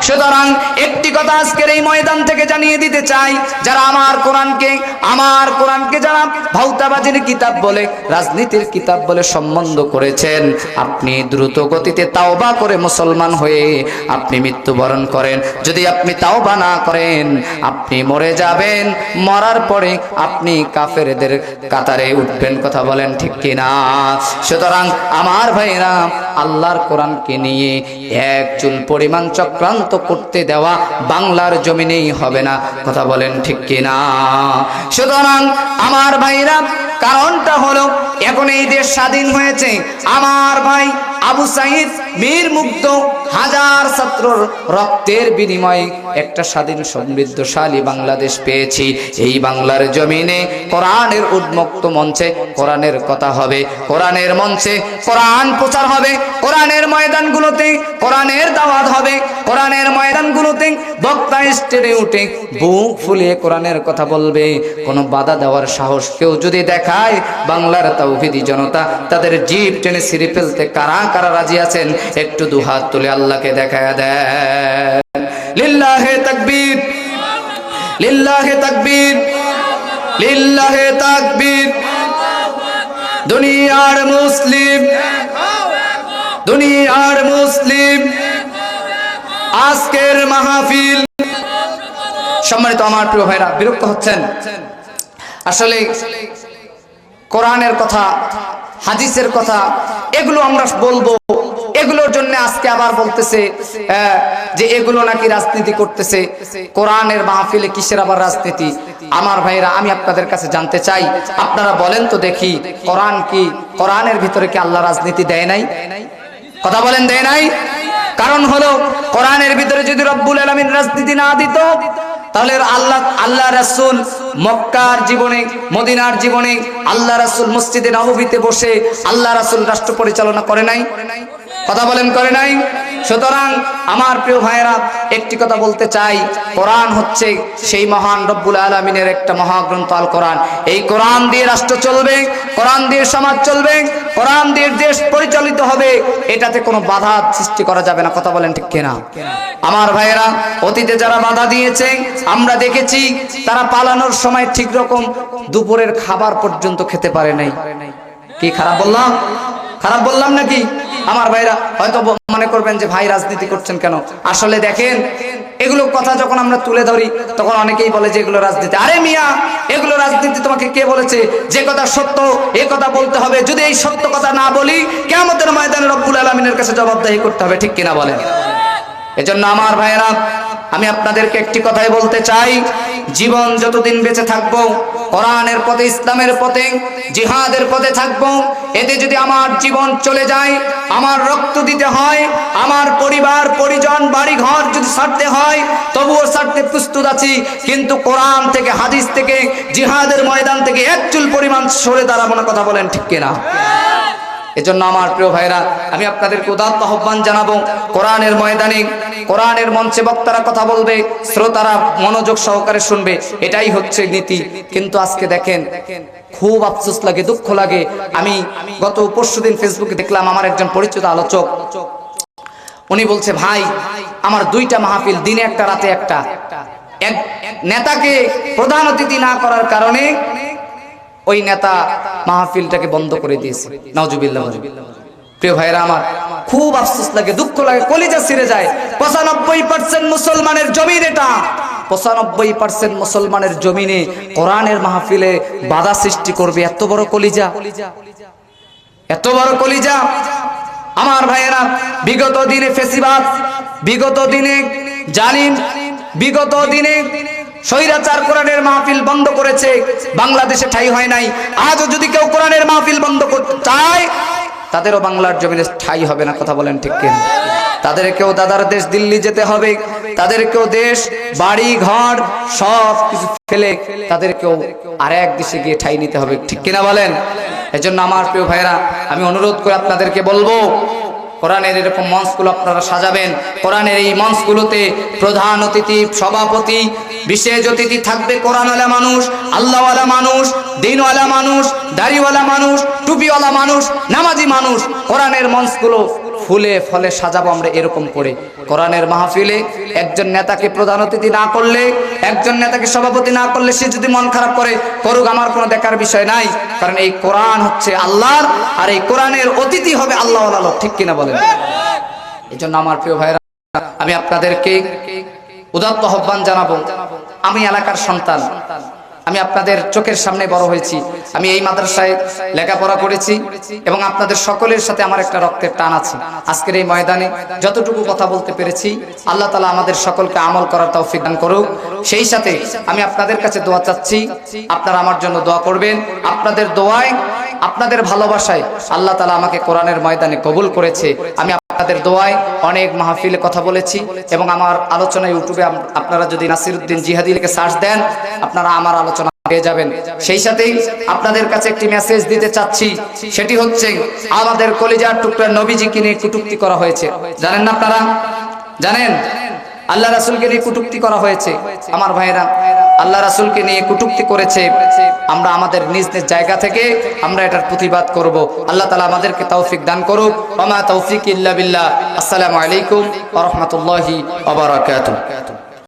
সুতরাং একটি কথা আজকের এই ময়দান থেকে জানিয়ে দিতে চাই, যারা আমার কোরআনকে যারা ভাউতাবাজির কিতাব বলে, রাজনীতির কিতাব বলে সম্বন্ধ করেছেন, আপনি দ্রুত গতিতে তাওবা করে মুসলমান হয়ে আপনি মৃত্যুবরণ করেন। যদি আপনি তাওবা না করেন আপনি মরে যাবেন, মরার পরে আপনি কাফেরদের কাতারে উঠবেন। কথা বলেন ঠিক কিনা? সুতরাং আমার ভাইরা, আল্লাহর কোরআনকে নিয়ে এক চুল পরিমাণ চক্রান্ত করতে দেওয়া বাংলার জমিনেই হবে না। কথা বলেন ঠিক কিনা? সুতরাং আমার ভাইরা, কারণটা হলো এখন এই দেশ স্বাধীন হয়েছে, আমার ভাই আবু সাইদ মীর মুগ্ধ হাজার ছাত্রর রক্তের বিনিময়ে একটা স্বাধীন সমৃদ্ধশালী বাংলাদেশ পেয়েছি। এই বাংলার জমিনে কোরআনের উন্মুক্ত মঞ্চে কোরআনের কথা হবে, কোরআনের মঞ্চে কোরআন প্রচার হবে, কোরআনের ময়দানগুলোতে কোরআনের দাওয়াত হবে, কোরআনের ময়দানগুলোতে বক্তা স্টেজে উঠে বুক ফুলিয়ে কোরআনের কথা বলবে। কোনো বাধা দেওয়ার সাহস কেউ যদি দেখায়, বাংলার তাওহীদি জনতা তাদের জিভ টেনে ছিঁড়ে ফেলতে কারা কারা রাজি আছেন একটু দুহাত তুলে আল্লাহকে দেখায় দেন। লিল্লাহে তাকবীর, লিল্লাহে তাকবীর, লিল্লাহে তাকবীর। দুনিয়ার মুসলিম, দুনিয়ার মুসলিম, আজকের মাহফিল। সম্মানিত আমার প্রিয় ভাইরা, বিরক্ত হচ্ছেন? আসলে কোরআনের কথা, হাদিসের কথা এগুলো আমরা বলবো, এগুলোর জন্য আজকে আবার বলতেছে যে এগুলো নাকি রাজনীতি করতেছে। কোরআনের মাহফিলে কিসের আবার রাজনীতি? আমার ভাইরা, আমি আপনাদের কাছে জানতে চাই, আপনারা বলেন তো দেখি, কোরআন কি, কোরআনের ভিতরে কি আল্লাহ রাজনীতি দেয় নাই? কথা বলেন, দেয় নাই? কারণ হলো কোরআনের ভিতরে যদি রব্বুল আলামিন রাজনীতি না দিত, তাহলে আল্লাহ রাসূল মক্কার জীবনে, মদিনার জীবনে আল্লাহ রাসূল মসজিদে নববীতে বসে আল্লাহ রাসূল রাষ্ট্র পরিচালনা করে নাই? কথা বলেন, করে নাই? সুতরাং আমার প্রিয় ভাইয়েরা, একটি কথা বলতে চাই, কোরআন হচ্ছে সেই মহান রব্বুল আলামিনের একটা মহাগ্রন্থ আল কোরআন। এই কোরআন দিয়ে রাষ্ট্র চলবে, কোরআন দিয়ে সমাজ চলবে, কোরআন দিয়ে দেশ পরিচালিত হবে, এটাতে কোনো বাধা সৃষ্টি করা যাবে না। কথা বলেন ঠিক কিনা? আমার ভাইয়েরা, অতীতে যারা বাধা দিয়েছে আমরা দেখেছি, তারা পালানোর সময় ঠিক রকম দুপুরের খাবার পর্যন্ত খেতে পারে নাই। কি খারাপ বললাম? খারাপ বললাম নাকি? আমার ভাইরা হয়তো মনে করবেন যে ভাই রাজনীতি করছেন কেন? আসলে দেখেন, এগুলো কথা যখন আমরা তুলে ধরি তখন অনেকেই বলে যে এগুলো রাজনীতি। আরে মিয়া, এগুলো রাজনীতি তোমাকে কে বলেছে? যে কথা সত্য এই কথা বলতে হবে। যদি এই সত্য কথা না বলি, কিয়ামতের ময়দানে রব্বুল আলামিনের কাছে জবাবদিহি করতে হবে। ঠিক কিনা বলেন? এজন্য আমার ভাইরা, আমি আপনাদেরকে একটি কথাই বলতে চাই, জীবন যতদিন বেঁচে থাকবো কোরআনের পথে, ইসলামের পথে, জিহাদের পথে থাকবো। এতে যদি আমার জীবন চলে যায়, আমার রক্ত দিতে হয়, আমার পরিবার পরিজন বাড়ি ঘর যদি ছাড়তে হয়, তবুও ছাড়তে প্রস্তুত আছি। কিন্তু কোরআন থেকে, হাদিস থেকে, জিহাদের ময়দান থেকে এক চুল পরিমাণ সরে দাঁড়াবো না। কথা বলেন ঠিক কিনা? এজন্য আমার প্রিয় ভাইরা, আমি আপনাদেরকে উদাত্ত আহ্বান জানাবো, কোরআনের ময়দানে, কোরআনের মঞ্চে বক্তারা কথা বলবে, শ্রোতারা মনোযোগ সহকারে শুনবে, এটাই হচ্ছে নীতি। কিন্তু আজকে দেখেন, খুব আফসোস লাগে, দুঃখ লাগে। আমি গত পরশুদিন ফেসবুকে দেখলাম, আমার একজন পরিচিত আলোচক, উনি বলছে, ভাই আমার দুইটা মাহফিল, দিনে একটা রাতে একটা, এক নেতাকে প্রধান অতিথি না করার কারণে ওই নেতা মাহফিলটাকে বন্ধ করে দিয়েছে। নাউজুবিল্লাহ। প্রিয় ভাইরা আমার, খুব আফসোস লাগে, দুঃখ লাগে, কলিজা ছিঁড়ে যায়। 95% মুসলমানের জমিন এটা, 95% মুসলমানের জমিনে কোরআনের মাহফিলে বাধা সৃষ্টি করবে এত বড় কলিজা, এত বড় কলিজা। আমার ভাইয়েরা, বিগত দিনে ফেসিবাদ, বিগত দিনে জালিম, বিগত দিনে স্বৈরাচার কোরআনের মাহফিল বন্ধ করেছে, বাংলাদেশে ঠাঁই হয় নাই। আজও যদি কেউ কোরআনের মাহফিল বন্ধ করতে চায়, তাদেরও বাংলার জমিনে ঠাঁই হবে না। কথা বলেন ঠিক কিনা? তাদেরকেও দাদার দেশ দিল্লি যেতে হবে, তাদেরকেও দেশ বাড়ি ঘর সব কিছু ফেলে তাদেরকেও আরেক দেশে গিয়ে ঠাঁই নিতে হবে। ঠিক কিনা বলেন? এজন্য আমার প্রিয় ভাইরা, আমি অনুরোধ করে আপনাদেরকে বলবো, কোরআনের এরকম মঞ্চগুলো আপনারা সাজাবেন। কোরআনের এই মঞ্চগুলোতে প্রধান অতিথি, সভাপতি, বিশেষ অতিথি থাকবে কোরআনওয়ালা মানুষ, আল্লাহওয়ালা মানুষ, দ্বীনওয়ালা মানুষ, দাড়িওয়ালা মানুষ, টুপিওয়ালা মানুষ, নামাজি মানুষ। কোরআনের মঞ্চগুলো ফুলে ফলে সাজাবো আমরা এরকম করে। কোরআনের মাহফিলে একজন নেতাকে প্রধান অতিথি না করলে, একজন নেতাকে সভাপতি না করলে, সে যদি মন খারাপ করে করুক, আমার কোনো দেখার বিষয় নাই। কারণ এই কোরআন হচ্ছে আল্লাহর, আর এই কোরআনের অতিথি হবে আল্লাহ ওয়ালা লোক, ঠিক কিনা বলেন? এই জন্য আমার প্রিয় ভাইরা, আমি আপনাদেরকে উদাত্ত আহ্বান জানাবো। আমি এলাকার সন্তান, আমি আপনাদের চোখের সামনে বড় হয়েছি, আমি এই মাদ্রাসায় লেখাপড়া করেছি এবং আপনাদের সকলের সাথে আমার একটা রক্তের টান আছে। আজকের এই ময়দানে যতটুকু কথা বলতে পেরেছি, আল্লাহ তাআলা আমাদের সকলকে আমল করার তৌফিক দান করুক। সেই সাথে আমি আপনাদের কাছে দোয়া চাচ্ছি, আপনারা আমার জন্য দোয়া করবেন। আপনাদের দোয়ায়, আপনাদের ভালোবাসায় আল্লাহ তাআলা আমাকে কোরআনের ময়দানে কবুল করেছে। আমি আপনাদের দোয়ায় অনেক মাহফিলে কথা বলেছি এবং আমার আলোচনা ইউটিউবে আপনারা যদি নাসিরউদ্দিন জিহাদি লিখে সার্চ দেন, আপনারা আমার আলোচনা পেয়ে যাবেন। সেই সাথেই আপনাদের কাছে একটি মেসেজ দিতে চাচ্ছি, সেটি হচ্ছে আমাদের কলিজার টুকরা নবীজিকে নিয়ে কটূক্তি করা হয়েছে। জানেন না আপনারা? জানেন আল্লাহ রাসূলকে নিয়ে কটূক্তি করা হয়েছে। আমার ভাইরা, আল্লাহ রাসূলকে নিয়ে কটূক্তি করেছে, আমরা আমাদের নিজ নিজ জায়গা থেকে আমরা এটার প্রতিবাদ করব। আল্লাহ তাআলা আমাদেরকে তৌফিক দান করুক। ওয়া মা তৌফিক ইল্লা বিল্লাহ। আসসালামু আলাইকুম ওয়া রাহমাতুল্লাহি ওয়া বারাকাতুহু।